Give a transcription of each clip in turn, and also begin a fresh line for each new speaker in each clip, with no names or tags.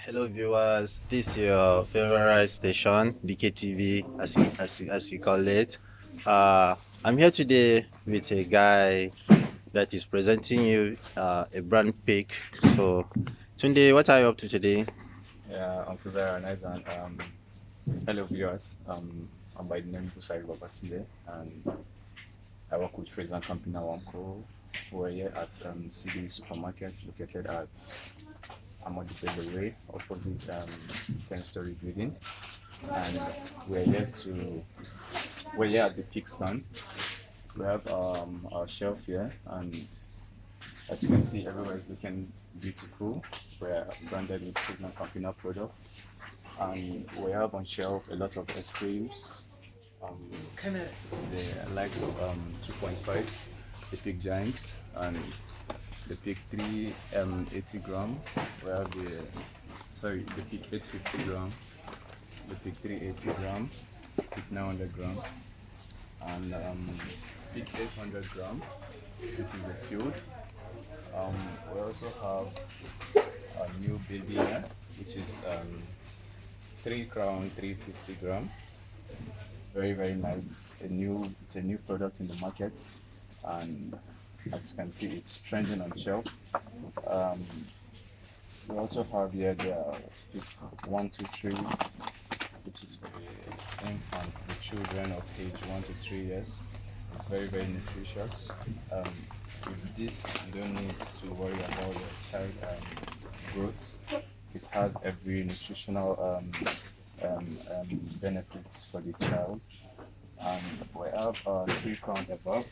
Hello viewers, this is your favorite station, BKTV, as you call it. I'm here today with a guy that is presenting you a brand pick. So, Tunde, what are you up to today?
Yeah, Uncle Zara, nice one. Hello viewers. I'm by the name Busari Babatunde, and I work with Fraser Company Wamco. We're here at CB Supermarket, located at Amadi Bello Way, opposite 10-story building. And we're here to we're here at the peak stand. We have our shelf here, and as you can see, everywhere is looking beautiful. We're branded with Fraser Company products. And we have on shelf a lot of ice creams. Um, the likes of 2.5, the Big Giant, and the Big 3 80 gram. We have the Big 850 gram, the Big 380 gram, Big 900 gram, and Big 800 gram, which is the field. Um, we also have a new baby here, which is 3 crown 350 gram. It's very nice. It's a new product in the market, and as you can see, it's trending on shelf. Um, we also have here the 1 to 3, which is for the infants, the children of age 1 to 3 years. It's very nutritious. Um, with this, you don't need to worry about your child growth. It has every nutritional benefits for the child. And we have 3 crown above.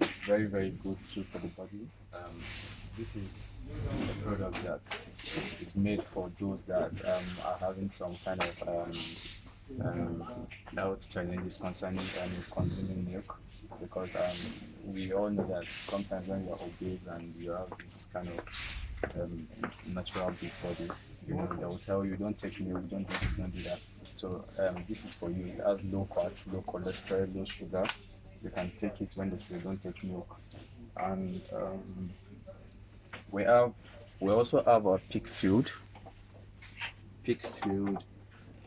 It's very good too for the body. This is a product that is made for those that are having some kind of health challenges concerning consuming milk, because we all know that sometimes when you're obese and you have this kind of natural big body, they will tell you don't take milk, don't do this, don't do that. So this is for you. It has low fat, low cholesterol, low sugar. You can take it when they say don't take milk. And we have we also have our peak field. Peak field,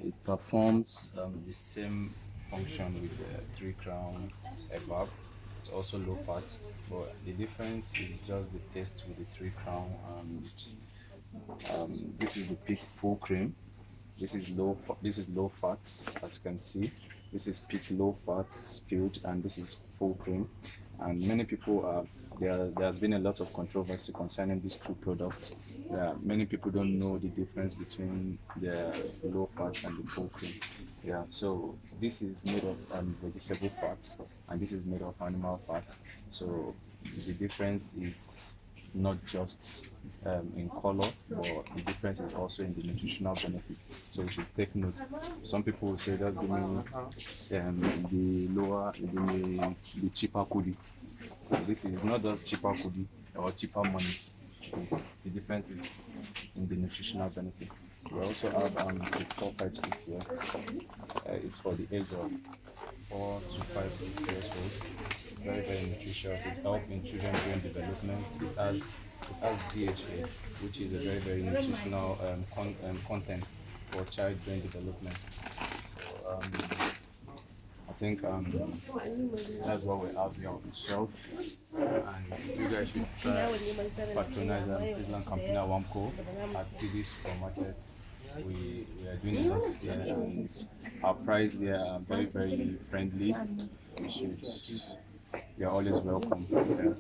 it performs the same function with the 3 crown above. It's also low fat, but the difference is just the taste with the 3 crown. This is the peak full cream. This is low fat, as you can see. This is peak low fat field, and this is full cream. And many people have there has been a lot of controversy concerning these two products. Yeah, many people don't know the difference between the low fat and the full cream. Yeah, so this is made of vegetable fat, and this is made of animal fat. So the difference is not just in color, but the difference is also in the nutritional benefit. So you should take note. Some people will say just give me the cheaper kudi. This is not just cheaper kudi or cheaper money. The difference is in the nutritional benefit. We also have the 456 here. It's for the age of 4 to 6 years old. Very nutritious. It helps in children brain development. It has DHA, which is a very nutritional content for child brain development. So I think that's what we have here on the shelf, and you guys should try patronize Island Company Wamco at CD supermarkets. We are doing a lot here, and our price here are very friendly. You should You're always welcome. Yeah.